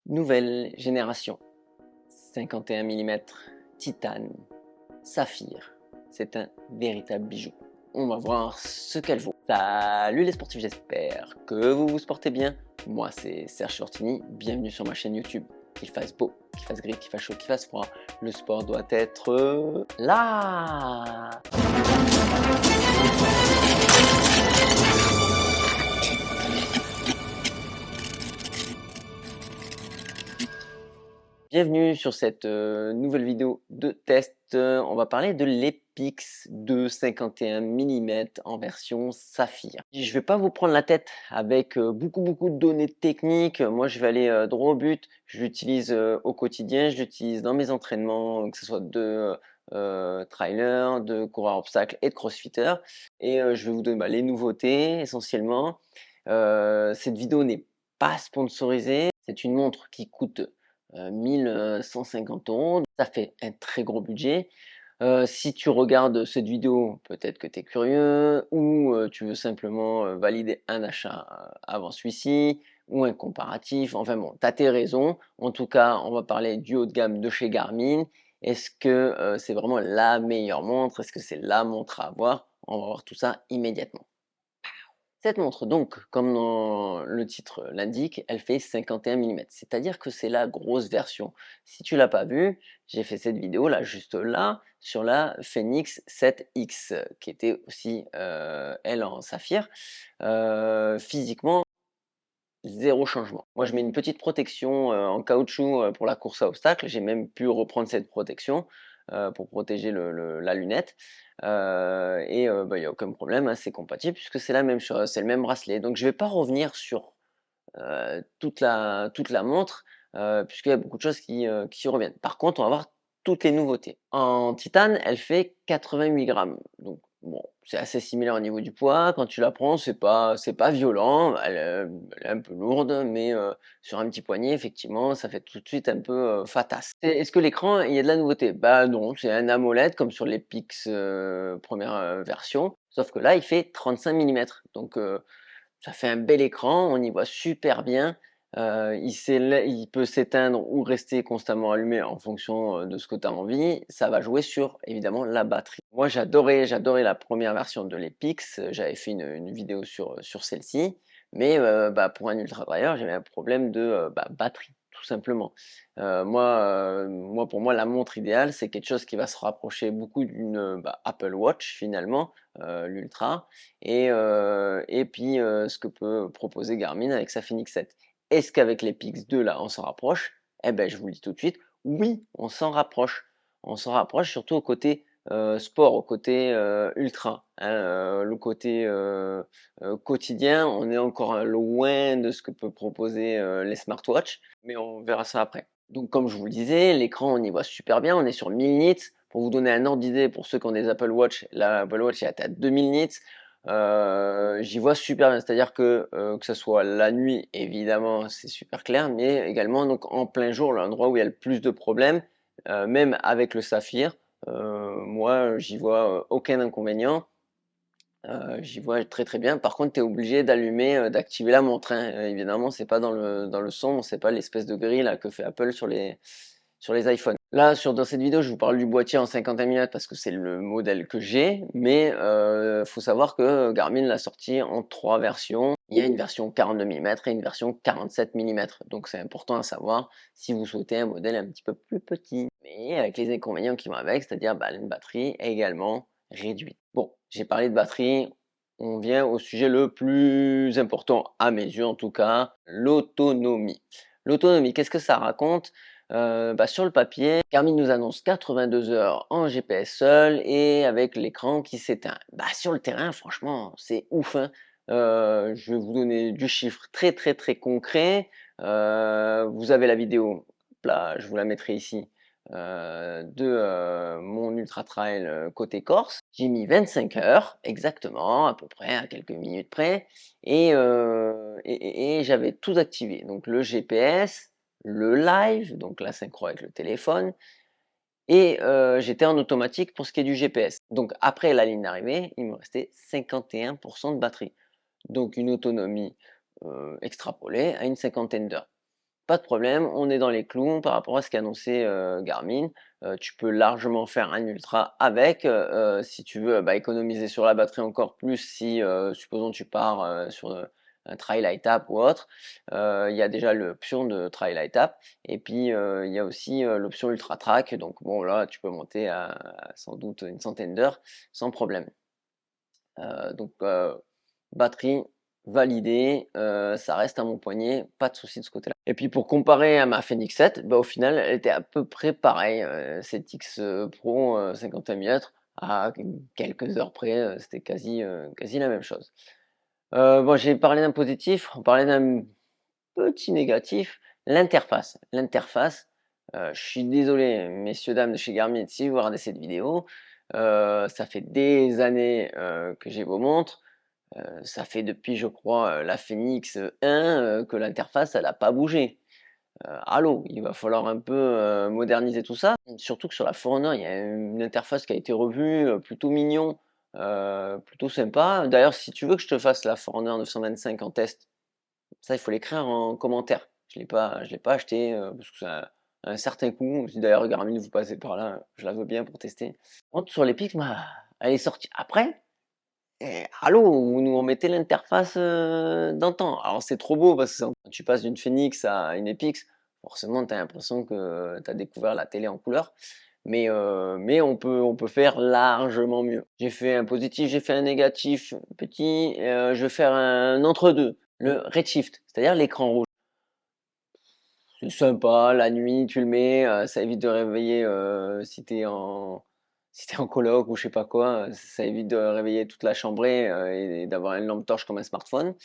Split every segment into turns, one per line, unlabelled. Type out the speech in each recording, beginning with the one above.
Nouvelle génération, 51 mm, titane, saphir, c'est un véritable bijou. On va voir ce qu'elle vaut. Salut les sportifs, j'espère que vous vous portez bien. Moi c'est Serge Shortini, bienvenue sur ma chaîne YouTube. Qu'il fasse beau, qu'il fasse gris, qu'il fasse chaud, qu'il fasse froid, le sport doit être là. Bienvenue sur cette nouvelle vidéo de test. On va parler de l'Epix de 51 mm en version saphir. Je ne vais pas vous prendre la tête avec beaucoup de données techniques. Moi, je vais aller droit au but. Je l'utilise au quotidien. Je l'utilise dans mes entraînements, que ce soit de trailer, de coureur obstacle et de crossfitter. Et je vais vous donner les nouveautés essentiellement. Cette vidéo n'est pas sponsorisée. C'est une montre qui coûte 1150 €, ça fait un très gros budget. Si tu regardes cette vidéo, peut-être que tu es curieux ou tu veux simplement valider un achat avant celui-ci ou un comparatif, enfin bon, tu as tes raisons. En tout cas, on va parler du haut de gamme de chez Garmin. Est-ce que c'est vraiment la meilleure montre? Est-ce que c'est la montre à avoir? On va voir tout ça immédiatement. Cette montre donc, comme le titre l'indique, elle fait 51 mm, c'est-à-dire que c'est la grosse version. Si tu l'as pas vue, j'ai fait cette vidéo là, juste là, sur la Fenix 7X, qui était aussi elle en saphir. Physiquement, zéro changement. Moi je mets une petite protection en caoutchouc pour la course à obstacles, j'ai même pu reprendre cette protection pour protéger la lunette. Et il y a aucun problème, hein, c'est compatible puisque c'est la même chose, c'est le même bracelet. Donc je vais pas revenir sur toute la montre puisqu'il y a beaucoup de choses qui reviennent. Par contre, on va voir toutes les nouveautés. En titane, elle fait 88 grammes. Donc bon, c'est assez similaire au niveau du poids. Quand tu la prends, c'est pas violent. Elle est un peu lourde, mais sur un petit poignet, effectivement, ça fait tout de suite un peu fatasse. Est-ce que l'écran, il y a de la nouveauté? Bah non, c'est un AMOLED comme sur les Pix première version. Sauf que là, il fait 35 mm. Donc ça fait un bel écran, on y voit super bien. Il peut s'éteindre ou rester constamment allumé en fonction de ce que tu as envie. Ça va jouer sur évidemment la batterie. Moi j'adorais la première version de l'Epix, j'avais fait une vidéo sur celle-ci, mais pour un ultra trailleur j'avais un problème de batterie tout simplement. Moi pour moi la montre idéale c'est quelque chose qui va se rapprocher beaucoup d'une Apple Watch finalement, l'Ultra, et puis ce que peut proposer Garmin avec sa Fenix 7. Est-ce qu'avec les Pix 2 là on s'en rapproche? Eh ben je vous le dis tout de suite, oui on s'en rapproche. On s'en rapproche surtout au côté sport, au côté ultra, hein, le côté quotidien, on est encore loin de ce que peut proposer les smartwatches, mais on verra ça après. Donc comme je vous le disais, l'écran on y voit super bien, on est sur 1000 nits. Pour vous donner un ordre d'idée, pour ceux qui ont des Apple Watch, la Apple Watch est à 2000 nits. J'y vois super bien, c'est-à-dire que ce soit la nuit, évidemment, c'est super clair, mais également donc en plein jour, l'endroit où il y a le plus de problèmes, même avec le saphir, moi j'y vois aucun inconvénient. J'y vois très bien. Par contre, tu es obligé d'allumer, d'activer la montre, hein. Évidemment, c'est pas dans le son, c'est pas l'espèce de grille là que fait Apple sur les iPhones. Là, dans cette vidéo, je vous parle du boîtier en 51 mm parce que c'est le modèle que j'ai, mais faut savoir que Garmin l'a sorti en 3 versions. Il y a une version 42 mm et une version 47 mm. Donc c'est important à savoir si vous souhaitez un modèle un petit peu plus petit. Mais avec les inconvénients qui vont avec, c'est-à-dire une batterie également réduite. Bon, j'ai parlé de batterie, on vient au sujet le plus important, à mes yeux en tout cas, l'autonomie. L'autonomie, qu'est-ce que ça raconte? Sur le papier, Garmin nous annonce 82 heures en GPS seul et avec l'écran qui s'éteint. Sur le terrain, franchement, c'est ouf, hein. Je vais vous donner du chiffre très concret. Vous avez la vidéo, là, je vous la mettrai ici, de mon ultra trail côté Corse. J'ai mis 25 heures exactement, à peu près, à quelques minutes près, et j'avais tout activé. Donc le GPS, le live, donc la synchro avec le téléphone, et j'étais en automatique pour ce qui est du GPS. Donc après la ligne d'arrivée, il me restait 51% de batterie. Donc une autonomie extrapolée à une cinquantaine d'heures. pas de problème, on est dans les clous par rapport à ce qu'a annoncé, Garmin. Tu peux largement faire un ultra avec, si tu veux, bah, économiser sur la batterie encore plus si, supposons tu pars, sur, un trail light up ou autre. Il y a déjà l'option de trail light up et puis, il y a aussi, l'option ultra track, donc bon là, tu peux monter à sans doute une centaine d'heures sans problème. Donc batterie validée, ça reste à mon poignet, pas de souci de ce côté-là. Et puis pour comparer à ma Fenix 7, bah, au final, elle était à peu près pareille, cette X, Pro, 50 millimètres à quelques heures près, c'était quasi la même chose. Bon, j'ai parlé d'un positif, on parlait d'un petit négatif, l'interface. L'interface, je suis désolé messieurs dames de chez Garmin si vous regardez cette vidéo, ça fait des années, que j'ai vos montres, ça fait depuis je crois, la Phoenix 1, que l'interface elle a pas bougé. Allô, il va falloir un peu, moderniser tout ça. Surtout que sur la Forerunner, il y a une interface qui a été revue, plutôt mignon, plutôt sympa. D'ailleurs, si tu veux que je te fasse la Forerunner 925 en test, ça, il faut l'écrire en commentaire. Je l'ai pas acheté, parce que ça a un certain coût. Si d'ailleurs Garmin, vous passez par là, je la veux bien pour tester. Par contre, sur les Pix, bah, elle est sortie après. Et allô, vous nous remettez l'interface, d'antan. Alors c'est trop beau parce que quand tu passes d'une Phoenix à une Epix, forcément tu as l'impression que tu as découvert la télé en couleur. Mais on peut faire largement mieux. J'ai fait un positif, j'ai fait un négatif petit, je vais faire un entre-deux, le redshift, c'est-à-dire l'écran rouge. C'est sympa, la nuit tu le mets, ça évite de réveiller, si tu en coloc ou je sais pas quoi, ça évite de réveiller toute la chambrée, et d'avoir une lampe torche comme un smartphone.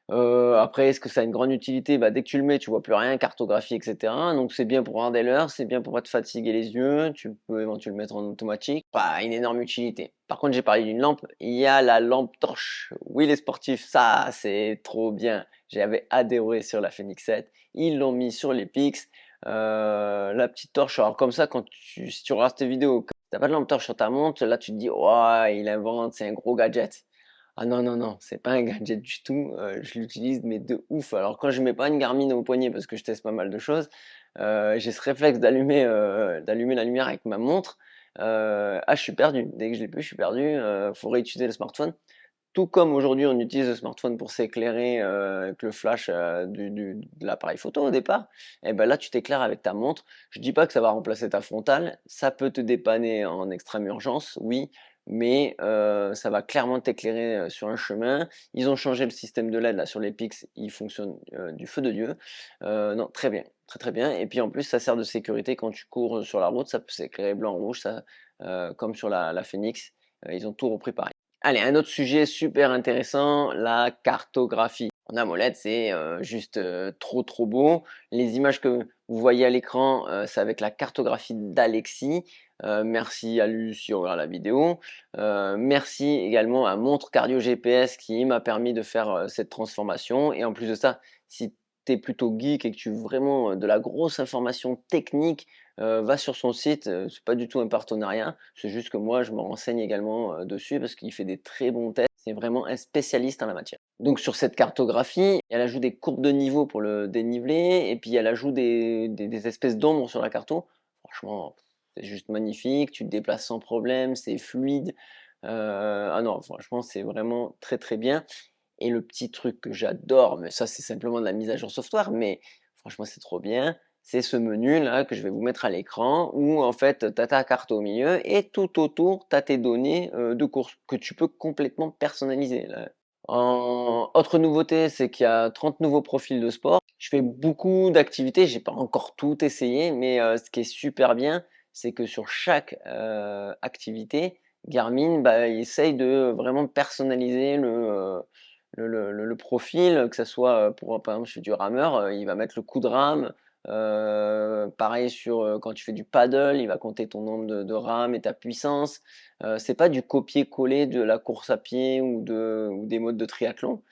Après, est-ce que ça a une grande utilité? Bah, dès que tu le mets, tu vois plus rien, cartographie, et cetera. Donc c'est bien pour regarder l'heure, c'est bien pour pas te fatiguer les yeux. Tu peux éventuellement le mettre en automatique. Pas une énorme utilité. Par contre, j'ai parlé d'une lampe. Il y a la lampe torche. Oui, les sportifs, ça, c'est trop bien. J'avais adhéré sur la Phoenix 7. Ils l'ont mis sur les Pix. La petite torche. Alors comme ça, si tu regardes tes vidéos, quand t'as pas de lampe torche sur ta montre, là tu te dis, ouais, il invente, c'est un gros gadget. Ah non, non, non, c'est pas un gadget du tout, je l'utilise mais de ouf. Alors quand je mets pas une Garmin au poignet parce que je teste pas mal de choses, j'ai ce réflexe d'allumer la lumière avec ma montre, je suis perdu. Dès que je l'ai plus, je suis perdu, faut réutiliser le smartphone. Tout comme aujourd'hui on utilise le smartphone pour s'éclairer, avec le flash, de l'appareil photo au départ, et ben là tu t'éclaires avec ta montre. Je dis pas que ça va remplacer ta frontale, ça peut te dépanner en extrême urgence, oui, mais ça va clairement t'éclairer, sur un chemin. Ils ont changé le système de LED là sur les Pix, il fonctionne, du feu de Dieu. Non, très bien, très, très bien et puis en plus ça sert de sécurité quand tu cours, sur la route, ça peut s'éclairer blanc, rouge, ça, comme sur la Phoenix, ils ont tout repris pareil. Allez, un autre sujet super intéressant, la cartographie. En AMOLED, c'est juste trop trop beau. Les images que vous voyez à l'écran, c'est avec la cartographie d'Alexis. Merci à lui si on regarde la vidéo. Merci également à Montre Cardio GPS qui m'a permis de faire cette transformation. Et en plus de ça, si tu es plutôt geek et que tu veux vraiment de la grosse information technique, va sur son site, c'est pas du tout un partenariat, c'est juste que moi je me renseigne également, dessus parce qu'il fait des très bons tests. C'est vraiment un spécialiste en la matière. Donc sur cette cartographie, elle ajoute des courbes de niveau pour le dénivelé et puis elle ajoute des espèces d'ombres sur la carto. Franchement, c'est juste magnifique, tu te déplaces sans problème, c'est fluide. Ah non, franchement, c'est vraiment très, très bien et le petit truc que j'adore, mais ça c'est simplement de la mise à jour software, mais franchement c'est trop bien, c'est ce menu là que je vais vous mettre à l'écran où en fait tu as ta carte au milieu et tout autour tu as tes données de course que tu peux complètement personnaliser là. Autre nouveauté, c'est qu'il y a 30 nouveaux profils de sport. Je fais beaucoup d'activités, j'ai pas encore tout essayé, mais ce qui est super bien, c'est que sur chaque activité, Garmin, bah, il essaye de vraiment personnaliser le profil, que ça soit pour par exemple, je fais du rameur, il va mettre le coup de rame. Pareil sur quand tu fais du paddle, il va compter ton nombre de rames et ta puissance. C'est pas du copier-coller de la course à pied ou des modes de triathlon.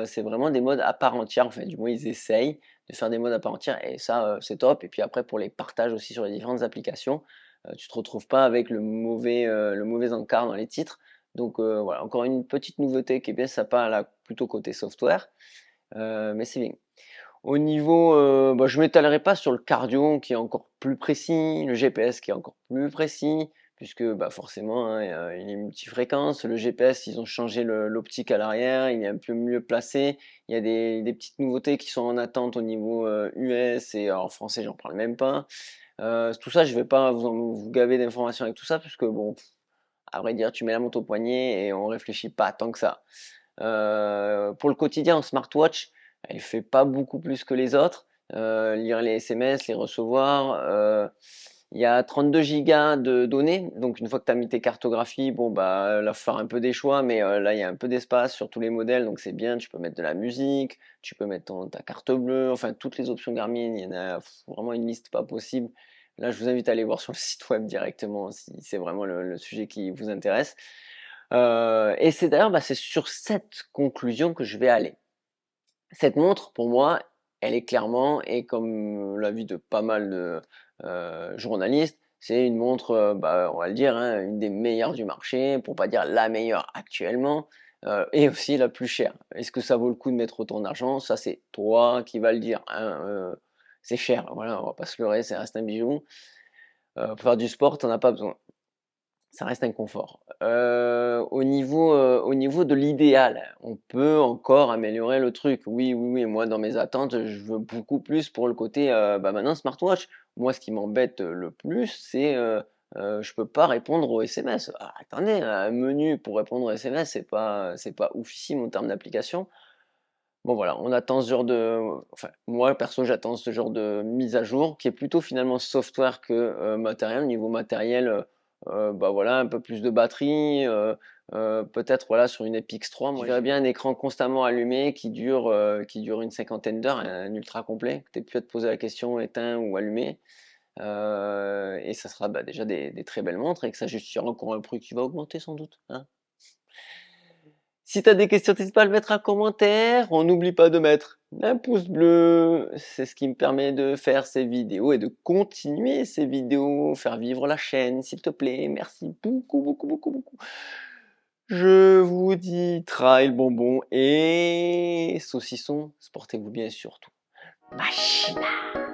C'est vraiment des modes à part entière, enfin, du moins ils essayent de faire des modes à part entière et ça, c'est top. Et puis après pour les partages aussi sur les différentes applications, tu te retrouves pas avec le mauvais encart dans les titres. Donc voilà, encore une petite nouveauté qui est bien sympa là, plutôt côté software, mais c'est bien. Au niveau, bah, je m'étalerai pas sur le cardio qui est encore plus précis, le GPS qui est encore plus précis, puisque bah, forcément, hein, il est multifréquence. Le GPS, ils ont changé l'optique à l'arrière, il est un peu mieux placé. Il y a des petites nouveautés qui sont en attente au niveau US et en français, j'en parle même pas. Tout ça, je vais pas vous gaver d'informations avec tout ça, puisque bon, à vrai dire, tu mets la montre au poignet et on réfléchit pas tant que ça. Pour le quotidien en smartwatch, elle fait pas beaucoup plus que les autres. Lire les SMS, les recevoir. Il y a 32 gigas de données, donc une fois que tu as mis tes cartographies, bon bah là faut faire un peu des choix, mais là il y a un peu d'espace sur tous les modèles, donc c'est bien. Tu peux mettre de la musique, tu peux mettre ta carte bleue, enfin toutes les options Garmin. Il y en a vraiment une liste pas possible. Là, je vous invite à aller voir sur le site web directement si c'est vraiment le sujet qui vous intéresse. Et c'est d'ailleurs, bah, c'est sur cette conclusion que je vais aller. Cette montre, pour moi, elle est clairement, et comme l'avis de pas mal de journalistes, c'est une montre, bah, on va le dire, hein, une des meilleures du marché, pour pas dire la meilleure actuellement, et aussi la plus chère. Est-ce que ça vaut le coup de mettre autant d'argent? Ça, c'est toi qui vas le dire, hein, c'est cher, voilà, on va pas se leurrer, ça reste un bijou. Pour faire du sport, tu en as pas besoin. Ça reste un confort. Au niveau de l'idéal, on peut encore améliorer le truc. Oui, oui, oui, moi dans mes attentes, je veux beaucoup plus pour le côté, bah, maintenant smartwatch. Moi, ce qui m'embête, le plus, c'est, je peux pas répondre aux SMS. Ah, attendez, un menu pour répondre aux SMS, c'est pas oufissime en termes d'application. Bon voilà, on attend ce genre de enfin, moi perso, j'attends ce genre de mise à jour qui est plutôt finalement software que, matériel. Au niveau matériel, bah, voilà, un peu plus de batterie, peut-être voilà sur une Epix 3, moi je verrais bien un écran constamment allumé qui dure une cinquantaine d'heures, un ultra complet, que tu aies plus à te poser la question éteint ou allumé, et ça sera, bah, déjà des très belles montres et que ça justifiera encore un prix qui va augmenter sans doute, hein? Si tu as des questions, n'hésite pas à le mettre en commentaire. On n'oublie pas de mettre un pouce bleu. C'est ce qui me permet de faire ces vidéos et de continuer ces vidéos, faire vivre la chaîne, s'il te plaît. Merci beaucoup, beaucoup, beaucoup, beaucoup. Je vous dis trail, bonbon et saucisson. Sportez-vous bien surtout. Machina.